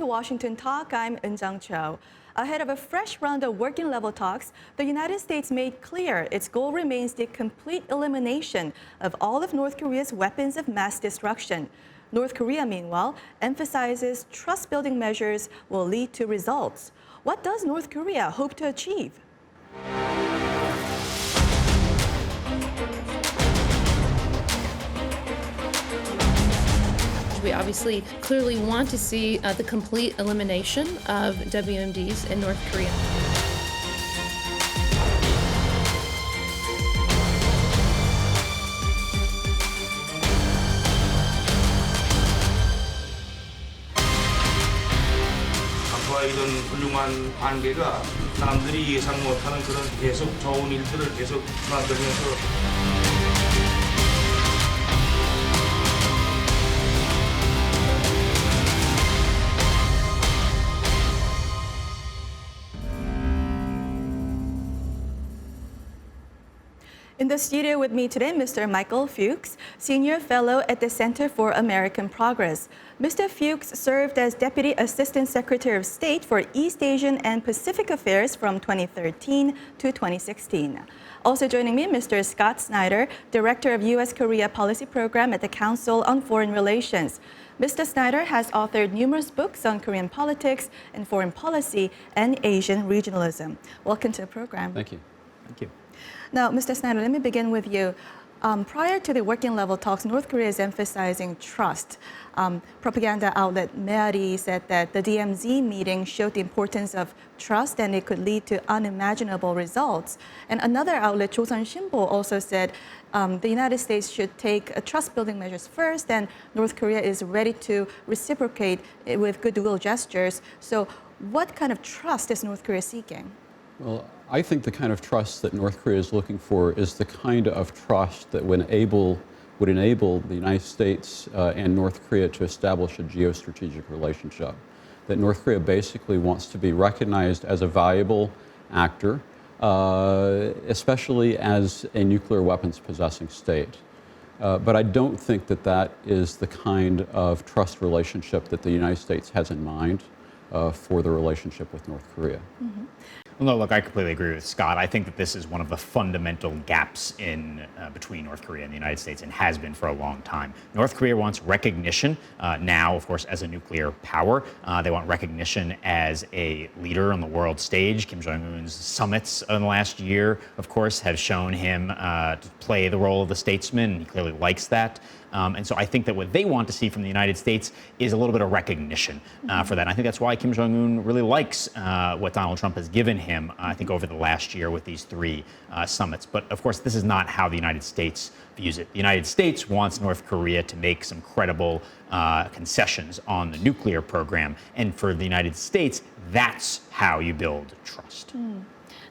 Washington Talk. I'm Eun Cho. Ahead of a fresh round of working level talks, the United States made clear its goal remains the complete elimination of all of North Korea's weapons of mass destruction. North Korea, meanwhile, emphasizes trust-building measures will lead to results. What does North Korea hope to achieve? We obviously clearly want to see the complete elimination of WMDs in North Korea. 이런 훌륭한 관계가 남들이 예상 못하는 그런 계속 좋은 일들을 계속 만들면서 In the studio with me today, Mr. Michael Fuchs, Senior Fellow at the Center for American Progress. Mr. Fuchs served as Deputy Assistant Secretary of State for East Asian and Pacific Affairs from 2013 to 2016. Also joining me, Mr. Scott Snyder, Director of U.S.-Korea Policy Program at the Council on Foreign Relations. Mr. Snyder has authored numerous books on Korean politics and foreign policy and Asian regionalism. Welcome to the program. Thank you. Thank you. Now, Mr. Snyder, let me begin with you. Prior to the working level talks, North Korea is emphasizing trust. Propaganda outlet Meari said that the DMZ meeting showed the importance of trust and it could lead to unimaginable results. And another outlet, Joseon Shinbo, also said the United States should take trust-building measures first, and North Korea is ready to reciprocate it with goodwill gestures. So what kind of trust is North Korea seeking? Well, I think the kind of trust that North Korea is looking for is the kind of trust that would enable the United States and North Korea to establish a geostrategic relationship. That North Korea basically wants to be recognized as a valuable actor, especially as a nuclear weapons possessing state. But I don't think that that is the kind of trust relationship that the United States has in mind for the relationship with North Korea. Mm-hmm. No, look, I completely agree with Scott. I think that this is one of the fundamental gaps in between North Korea and the United States, and has been for a long time. North Korea wants recognition now, of course, as a nuclear power. They want recognition as a leader on the world stage. Kim Jong-un's summits in the last year, of course, have shown him to play the role of the statesman, and he clearly likes that. And so I think that what they want to see from the United States is a little bit of recognition for that. And I think that's why Kim Jong-un really likes what Donald Trump has given him, I think, over the last year with these three summits. But of course, this is not how the United States views it. The United States wants North Korea to make some credible concessions on the nuclear program. And for the United States, that's how you build trust.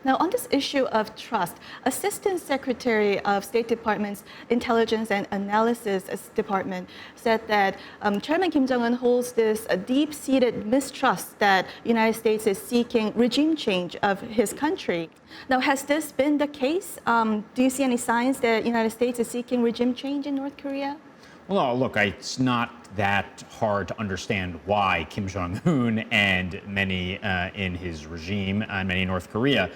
Now, on this issue of trust, Assistant Secretary of State Department's Intelligence and Analysis Department said that Chairman Kim Jong-un holds this deep-seated mistrust that the United States is seeking regime change of his country. Now, has this been the case? Do you see any signs that the United States is seeking regime change in North Korea? Well, look, it's not that hard to understand why Kim Jong-un and many in his regime and many in North Korea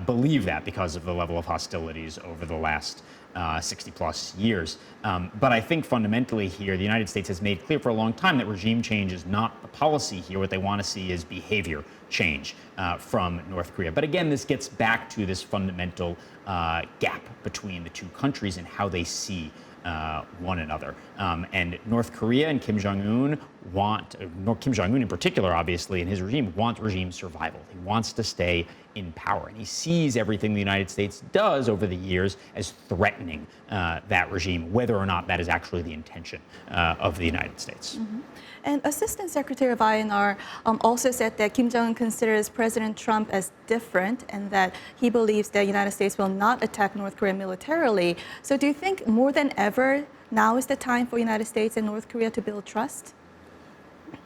believe that, because of the level of hostilities over the last 60-plus years. But I think fundamentally here, the United States has made clear for a long time that regime change is not the policy here. What they want to see is behavior change from North Korea. But again, this gets back to this fundamental gap between the two countries and how they see one another. And North Korea and Kim Jong-un Kim Jong-un in particular, obviously, and his regime, want regime survival. He wants to stay in power. And he sees everything the United States does over the years as threatening that regime, whether or not that is actually the intention of the United States. Mm-hmm. And Assistant Secretary of INR also said that Kim Jong-un considers President Trump as different, and that he believes that the United States will not attack North Korea militarily. So do you think more than ever now is the time for the United States and North Korea to build trust?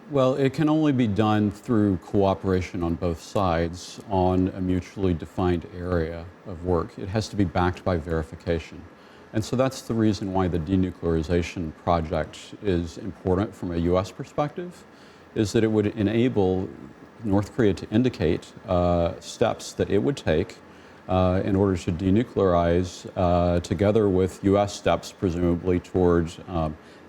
Well, it can only be done through cooperation on both sides on a mutually defined area of work. It has to be backed by verification. And so that's the reason why the denuclearization project is important from a U.S. perspective. is that it would enable North Korea to indicate steps that it would take in order to denuclearize, together with U.S. steps, presumably, towards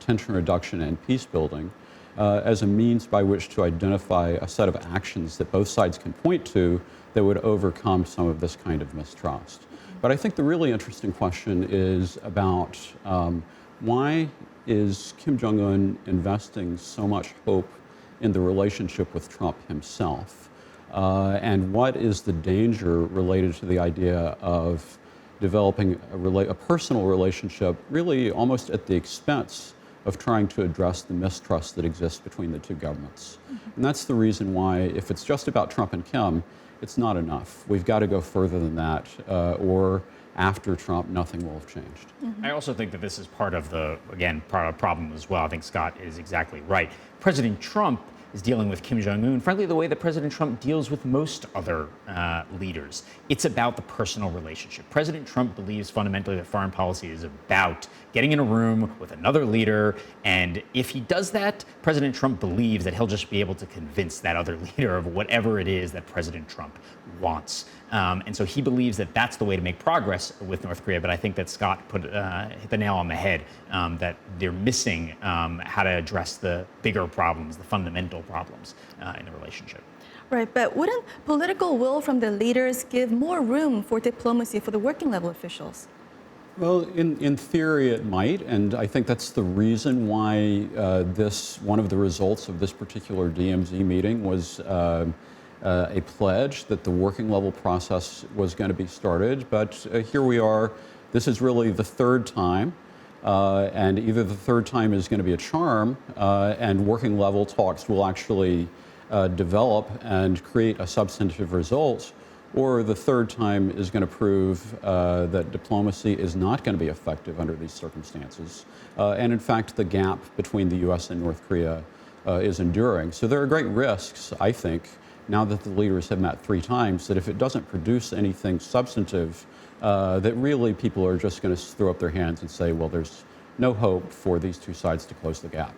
tension reduction and peace building, as a means by which to identify a set of actions that both sides can point to that would overcome some of this kind of mistrust. But I think the really interesting question is about why is Kim Jong-un investing so much hope in the relationship with Trump himself? And what is the danger related to the idea of developing a personal relationship, really almost at the expense of trying to address the mistrust that exists between the two governments? And that's the reason why, if it's just about Trump and Kim, it's not enough. We've got to go further than that, or after Trump, nothing will have changed. I also think that this is part of the problem as well. I think Scott is exactly right. President Trump is dealing with Kim Jong-un, frankly, the way that President Trump deals with most other leaders. It's about the personal relationship. President Trump believes fundamentally that foreign policy is about getting in a room with another leader, and if he does that, President Trump believes that he'll just be able to convince that other leader of whatever it is that President Trump wants. And so he believes that that's the way to make progress with North Korea, but I think that Scott hit the nail on the head, that they're missing how to address the bigger problems, the fundamental problems in the relationship. Right, but wouldn't political will from the leaders give more room for diplomacy for the working level officials? Well, in theory, it might, and I think that's the reason why one of the results of this particular DMZ meeting was a pledge that the working level process was going to be started. But here we are. This is really the third time, and either the third time is going to be a charm, and working level talks will actually develop and create a substantive result, or the third time is going to prove that diplomacy is not going to be effective under these circumstances. And in fact, the gap between the U.S. and North Korea is enduring. So there are great risks, I think, now that the leaders have met 3 times, that if it doesn't produce anything substantive, that really people are just going to throw up their hands and say, well, there's no hope for these two sides to close the gap.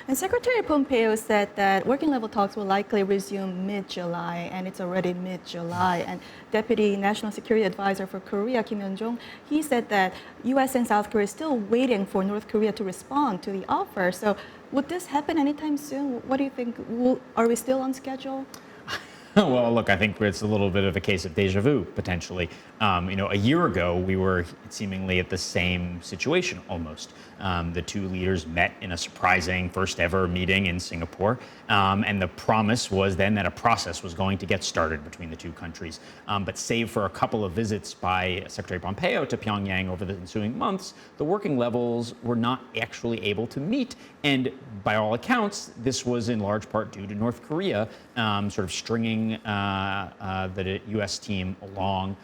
And Secretary Pompeo said that working level talks will likely resume mid-July, and it's already mid-July. And Deputy National Security Advisor for Korea, Kim Yong-jong, he said that U.S. and South Korea are still waiting for North Korea to respond to the offer. So would this happen anytime soon? What do you think? Are we still on schedule? Well, look, I think it's a little bit of a case of deja vu, potentially. A year ago, we were seemingly at the same situation, almost. The two leaders met in a surprising first ever meeting in Singapore. And the promise was then that a process was going to get started between the two countries. But save for a couple of visits by Secretary Pompeo to Pyongyang over the ensuing months, the working levels were not actually able to meet. And by all accounts, this was in large part due to North Korea sort of stringing the U.S. team along,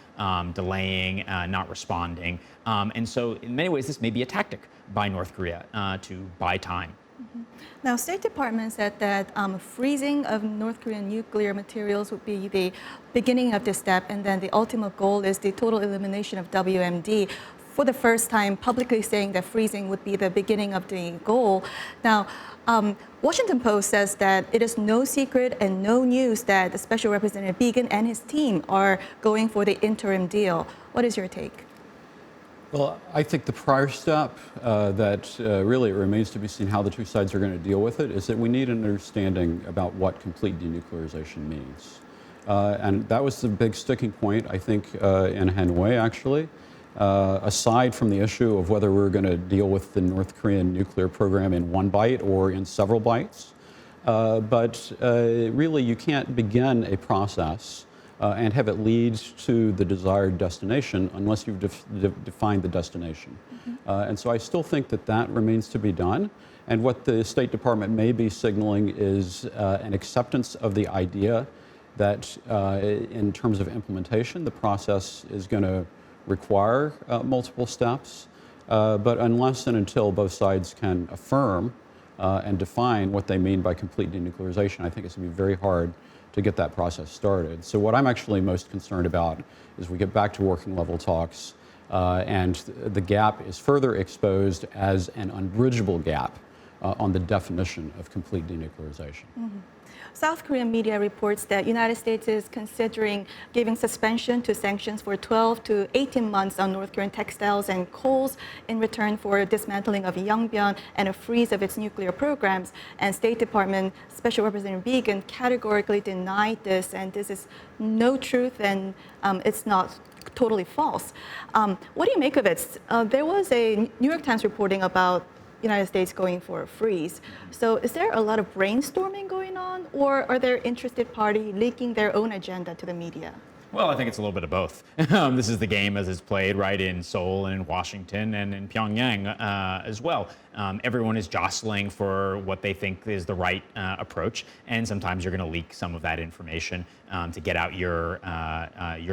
delaying, not responding. And so in many ways, this may be a tactic by North Korea to buy time. Now, State Department said that freezing of North Korean nuclear materials would be the beginning of this step, and then the ultimate goal is the total elimination of WMD. For the first time, publicly saying that freezing would be the beginning of the goal. Now, Washington Post says that it is no secret and no news that the Special Representative Biegun and his team are going for the interim deal. What is your take? Well, I think the prior step that really it remains to be seen how the two sides are going to deal with it is that we need an understanding about what complete denuclearization means. And that was the big sticking point, I think, in Hanoi, actually. Aside from the issue of whether we're going to deal with the North Korean nuclear program in one bite or in several bites. But really, you can't begin a process and have it lead to the desired destination unless you've defined the destination. And so I still think that that remains to be done. And what the State Department may be signaling is an acceptance of the idea that in terms of implementation, the process is going to require multiple steps, but unless and until both sides can affirm and define what they mean by complete denuclearization, I think it's going to be very hard to get that process started. So what I'm actually most concerned about is we get back to working level talks and the gap is further exposed as an unbridgeable gap on the definition of complete denuclearization. South Korean media reports that United States is considering giving suspension to sanctions for 12 to 18 months on North Korean textiles and coals in return for dismantling of Yongbyon and a freeze of its nuclear programs. And State Department Special Representative Began categorically denied this, and this is no truth, and it's not totally false. What do you make of it? There was a New York Times reporting about United States going for a freeze. So is there a lot of brainstorming going on, or are there interested parties leaking their own agenda to the media? Well, I think it's a little bit of both. This is the game as it's played right in Seoul and in Washington and in Pyongyang as well. Everyone is jostling for what they think is the right approach, and sometimes you're going to leak some of that information to get out your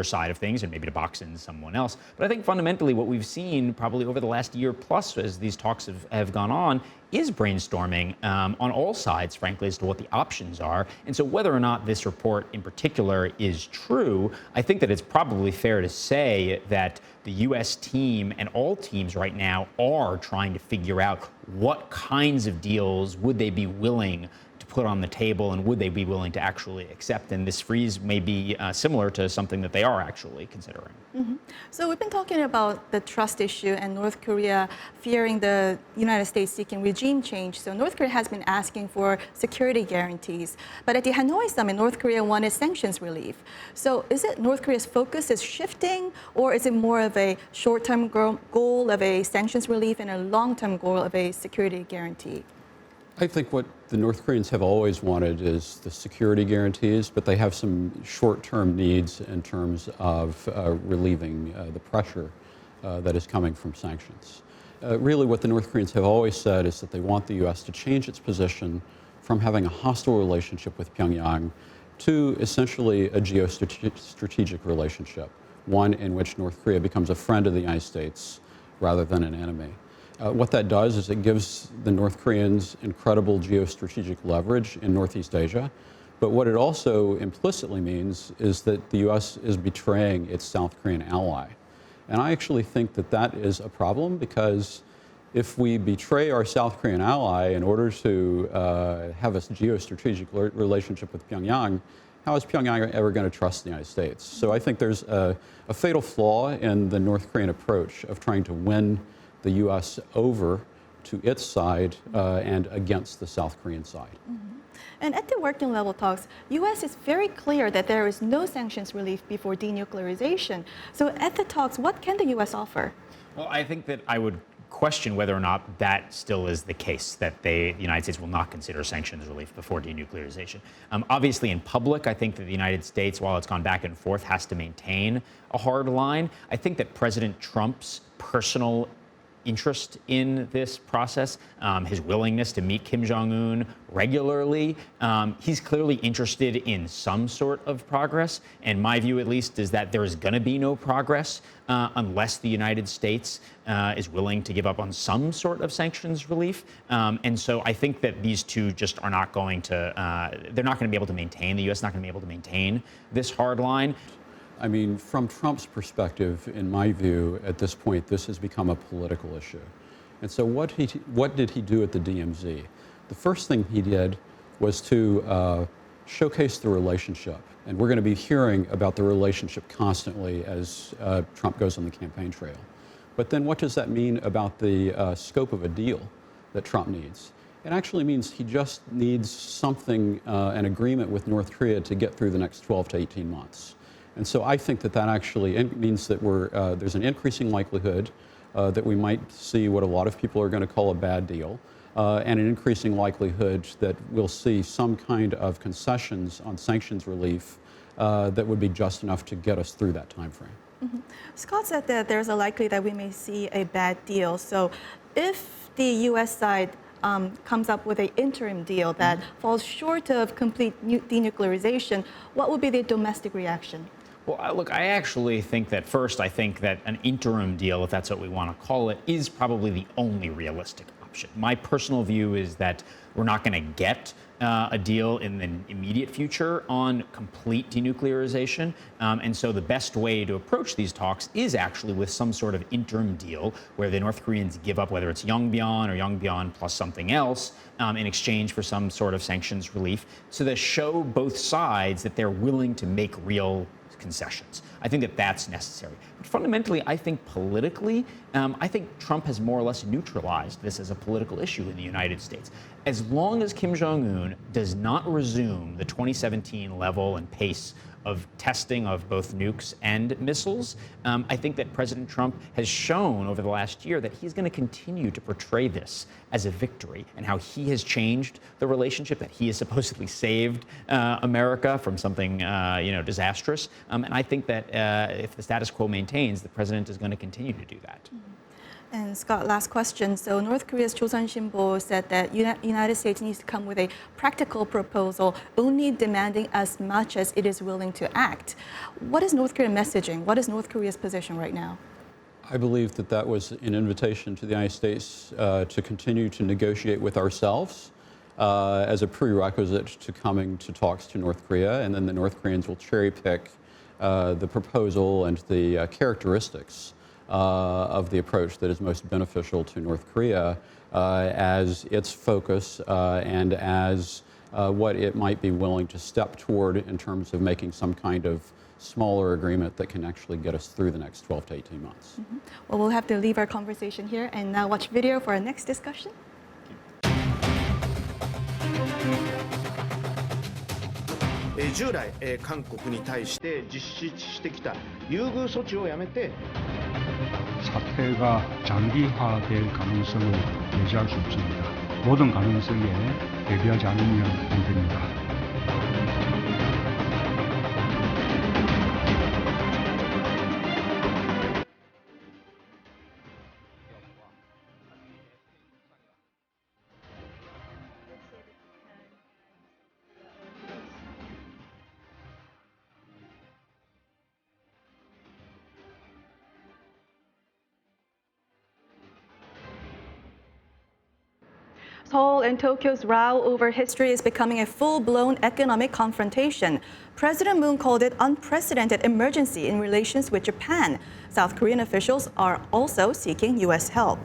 side of things and maybe to box in someone else. But I think fundamentally what we've seen probably over the last year plus as these talks have gone on is brainstorming on all sides, frankly, as to what the options are. And so whether or not this report in particular is true, I think that it's probably fair to say that the U.S. team and all teams right now are trying to figure out what kinds of deals would they be willing to put on the table and would they be willing to actually accept. And this freeze may be similar to something that they are actually considering. So we've been talking about the trust issue and North Korea fearing the United States seeking regime change. So North Korea has been asking for security guarantees. But at the Hanoi summit, North Korea wanted sanctions relief. So is it North Korea's focus is shifting, or is it more of a short-term goal of a sanctions relief and a long-term goal of a security guarantee? I think what the North Koreans have always wanted is the security guarantees, but they have some short-term needs in terms of relieving the pressure that is coming from sanctions. Really, what the North Koreans have always said is that they want the U.S. to change its position from having a hostile relationship with Pyongyang to essentially a geostrategic relationship, one in which North Korea becomes a friend of the United States rather than an enemy. What that does is it gives the North Koreans incredible geostrategic leverage in Northeast Asia. But what it also implicitly means is that the U.S. is betraying its South Korean ally. And I actually think that that is a problem, because if we betray our South Korean ally in order to have a geostrategic relationship with Pyongyang, how is Pyongyang ever going to trust the United States? So I think there's a fatal flaw in the North Korean approach of trying to win the U.S. over to its side and against the South Korean side. And at the working level talks, U.S. is very clear that there is no sanctions relief before denuclearization. So at the talks, what can the U.S. offer? Well, I think that I would question whether or not that still is the case, that the United States will not consider sanctions relief before denuclearization. Obviously, in public, I think that the United States, while it's gone back and forth, has to maintain a hard line. I think that President Trump's personal interest in this process, his willingness to meet Kim Jong-un regularly. He's clearly interested in some sort of progress. And my view, at least, is that there is going to be no progress unless the United States is willing to give up on some sort of sanctions relief. And so I think that these two just are not going to, they're not going to be able to maintain, the U.S. is not going to be able to maintain this hard line. I mean, from Trump's perspective, in my view, at this point, this has become a political issue. And so what did he do at the DMZ? The first thing he did was to showcase the relationship. And we're going to be hearing about the relationship constantly as Trump goes on the campaign trail. But then what does that mean about the scope of a deal that Trump needs? It actually means he just needs something, an agreement with North Korea to get through the next 12 to 18 months. And so I think that that actually means that there's an increasing likelihood that we might see what a lot of people are going to call a bad deal, and an increasing likelihood that we'll see some kind of concessions on sanctions relief that would be just enough to get us through that time frame. Scott said that there's a likelihood that we may see a bad deal. So if the U.S. side comes up with an interim deal that falls short of complete denuclearization, what would be the domestic reaction? Well, look, I actually think that first, I think that an interim deal, if that's what we want to call it, is probably the only realistic option. My personal view is that we're not going to get a deal in the immediate future on complete denuclearization. And so the best way to approach these talks is actually with some sort of interim deal where the North Koreans give up, whether it's Yongbyon or Yongbyon plus something else, in exchange for some sort of sanctions relief, so they show both sides that they're willing to make real concessions. I think that that's necessary. But fundamentally, I think politically, I think Trump has more or less neutralized this as a political issue in the United States. As long as Kim Jong-un does not resume the 2017 level and pace of testing of both nukes and missiles, I think that President Trump has shown over the last year that he's going to continue to portray this as a victory and how he has changed the relationship, that he has supposedly saved America from something disastrous. And I think that if the status quo maintains, the president is going to continue to do that. And Scott, last question. So North Korea's Chosun Shinbo said that United States needs to come with a practical proposal, only demanding as much as it is willing to act. What is North Korea messaging? What is North Korea's position right now? I believe that that was an invitation to the United States to continue to negotiate with ourselves as a prerequisite to coming to talks to North Korea, and then the North Koreans will cherry pick the proposal and the characteristics of the approach that is most beneficial to North Korea as its focus and as what it might be willing to step toward in terms of making some kind of smaller agreement that can actually get us through the next 12 to 18 months. Well, we'll have to leave our conversation here and now watch video for our next discussion. 従来、韓国に対して実施してきた優遇措置をやめて 사태가 장기화될 가능성을 배제할 수 없습니다. 모든 가능성에 대비하지 않으면 안 됩니다. Seoul and Tokyo's row over history is becoming a full-blown economic confrontation. President Moon called it unprecedented emergency in relations with Japan. South Korean officials are also seeking U.S. help.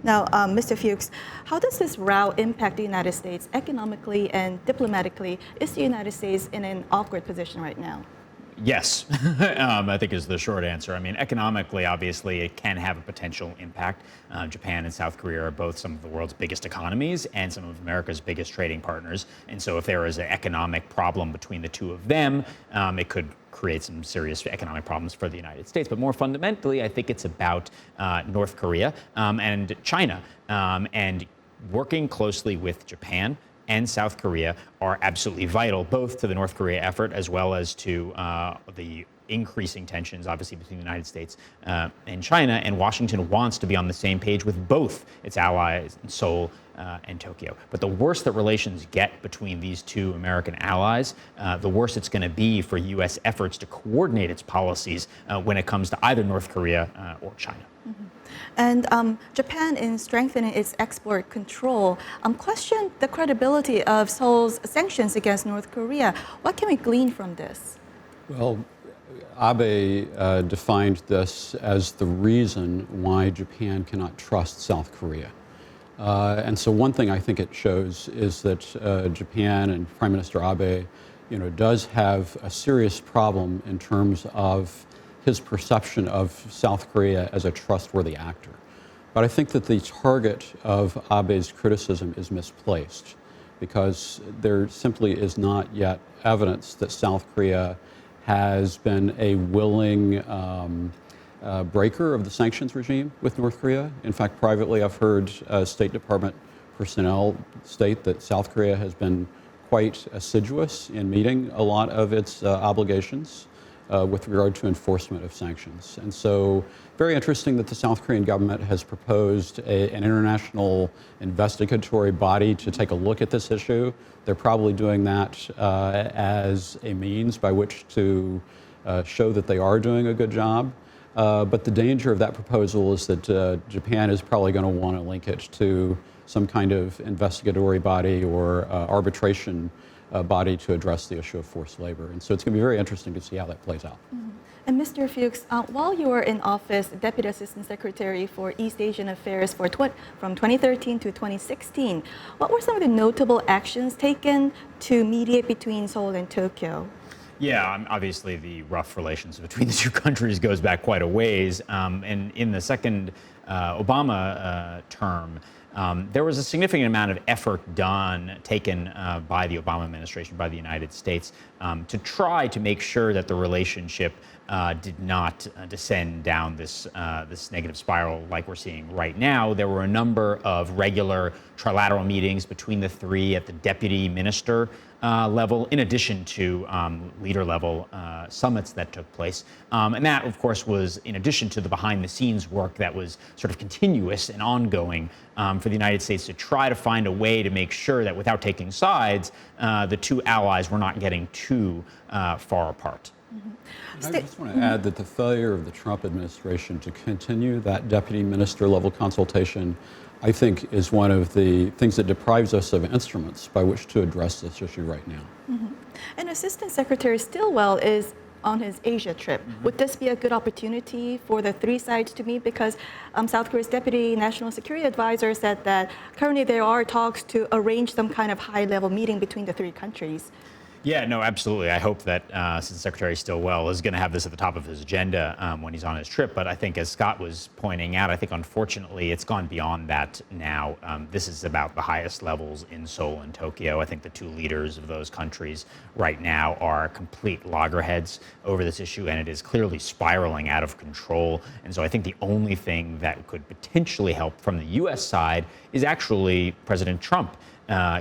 Now, Mr. Fuchs, how does this row impact the United States economically and diplomatically? Is the United States in an awkward position right now? Yes, I think is the short answer. I mean, economically, obviously, it can have a potential impact. Japan and South Korea are both some of the world's biggest economies and some of America's biggest trading partners. And so if there is an economic problem between the two of them, it could create some serious economic problems for the United States. But more fundamentally, I think it's about North Korea and China and working closely with Japan and South Korea are absolutely vital, both to the North Korea effort as well as to the increasing tensions, obviously, between the United States and China. And Washington wants to be on the same page with both its allies, Seoul and Tokyo. But the worse that relations get between these two American allies, the worse it's going to be for U.S. efforts to coordinate its policies when it comes to either North Korea or China. And Japan, in strengthening its export control, questioned the credibility of Seoul's sanctions against North Korea. What can we glean from this? Well, Abe defined this as the reason why Japan cannot trust South Korea. And so one thing I think it shows is that Japan and Prime Minister Abe, does have a serious problem in terms of his perception of South Korea as a trustworthy actor. But I think that the target of Abe's criticism is misplaced because there simply is not yet evidence that South Korea has been a willing breaker of the sanctions regime with North Korea. In fact, privately, I've heard State Department personnel state that South Korea has been quite assiduous in meeting a lot of its obligations with regard to enforcement of sanctions. And so very interesting that the South Korean government has proposed an international investigatory body to take a look at this issue. They're probably doing that as a means by which to show that they are doing a good job. But the danger of that proposal is that Japan is probably going to want to link it to some kind of investigatory body or arbitration body to address the issue of forced labor. And so it's going to be very interesting to see how that plays out. And Mr. Fuchs, while you were in office, Deputy Assistant Secretary for East Asian Affairs from 2013 to 2016, what were some of the notable actions taken to mediate between Seoul and Tokyo? Yeah, obviously the rough relations between the two countries goes back quite a ways. And in the second Obama term, there was a significant amount of effort taken by the Obama administration, by the United States, to try to make sure that the relationship did not descend down this negative spiral like we're seeing right now. There were a number of regular trilateral meetings between the three at the deputy minister level, in addition to leader-level summits that took place. And that, of course, was in addition to the behind-the-scenes work that was sort of continuous and ongoing for the United States to try to find a way to make sure that without taking sides, the two allies were not getting too far apart. I just want to add that the failure of the Trump administration to continue that deputy minister level consultation, I think, is one of the things that deprives us of instruments by which to address this issue right now. And Assistant Secretary Stilwell is on his Asia trip. Would this be a good opportunity for the three sides to meet? Because South Korea's Deputy National Security Advisor said that currently there are talks to arrange some kind of high-level meeting between the three countries. Yeah, no, absolutely. I hope that Assistant Secretary Stilwell is going to have this at the top of his agenda when he's on his trip. But I think, as Scott was pointing out, I think unfortunately it's gone beyond that now. This is about the highest levels in Seoul and Tokyo. I think the two leaders of those countries right now are complete loggerheads over this issue, and it is clearly spiraling out of control. And so I think the only thing that could potentially help from the U.S. side is actually President Trump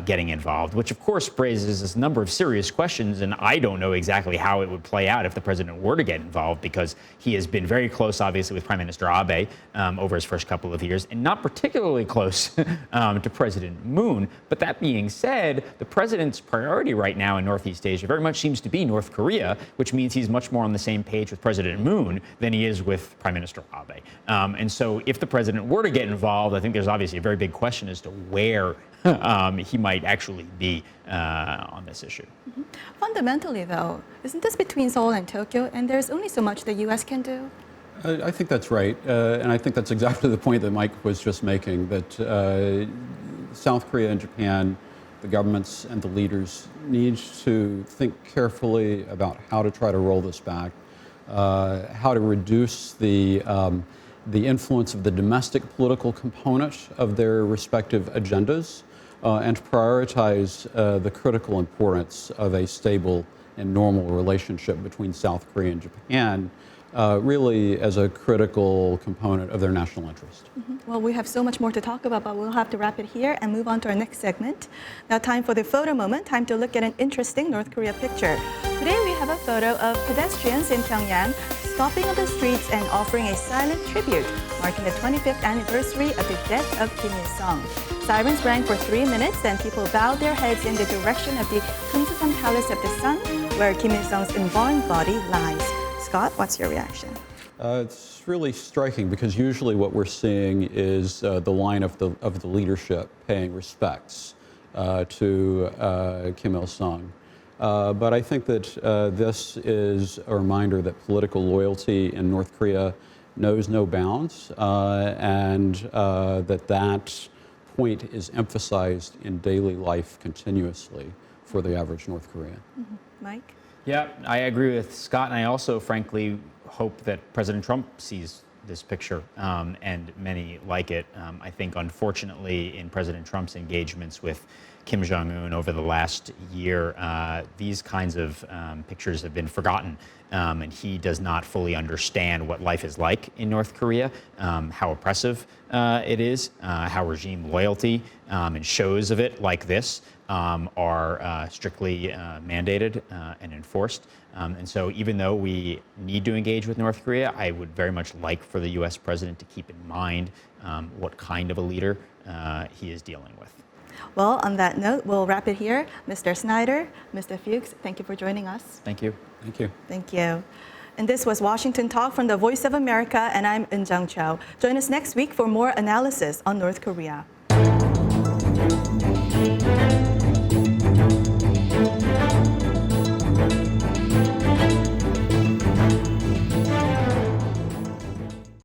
getting involved, which of course raises a number of serious questions, and I don't know exactly how it would play out if the president were to get involved, because he has been very close, obviously, with Prime Minister Abe over his first couple of years, and not particularly close to President Moon. But that being said, the president's priority right now in Northeast Asia very much seems to be North Korea, which means he's much more on the same page with President Moon than he is with Prime Minister Abe. And so if the president were to get involved, I think there's obviously a very big question as to where he might actually be on this issue. Fundamentally, though, isn't this between Seoul and Tokyo, and there's only so much the U.S. can do? I think that's right, and I think that's exactly the point that Mike was just making, that South Korea and Japan, the governments and the leaders, need to think carefully about how to try to roll this back, how to reduce the influence of the domestic political component of their respective agendas, and to prioritize the critical importance of a stable and normal relationship between South Korea and Japan, really as a critical component of their national interest. Well, we have so much more to talk about, but we'll have to wrap it here and move on to our next segment. Now, time for the photo moment, time to look at an interesting North Korea picture. Today, we have a photo of pedestrians in Pyongyang stopping on the streets and offering a silent tribute, marking the 25th anniversary of the death of Kim Il-sung. Sirens rang for 3 minutes, and people bowed their heads in the direction of the Kumsusan Palace of the Sun, where Kim Il-sung's embalmed body lies. Scott, what's your reaction? It's really striking, because usually what we're seeing is the line of the leadership paying respects to Kim Il-sung. But I think that this is a reminder that political loyalty in North Korea knows no bounds, and that point is emphasized in daily life continuously for the average North Korean. Mike? Yeah, I agree with Scott, and I also, frankly, hope that President Trump sees this picture and many like it. I think, unfortunately, in President Trump's engagements with Kim Jong-un over the last year, these kinds of pictures have been forgotten, and he does not fully understand what life is like in North Korea, how oppressive it is, how regime loyalty and shows of it like this are strictly mandated and enforced. And so even though we need to engage with North Korea, I would very much like for the U.S. president to keep in mind what kind of a leader he is dealing with. Well, on that note, we'll wrap it here. Mr. Snyder, Mr. Fuchs, thank you for joining us. Thank you. Thank you. Thank you. And this was Washington Talk from the Voice of America, and I'm Eun Jung Cho. Join us next week for more analysis on North Korea. 네.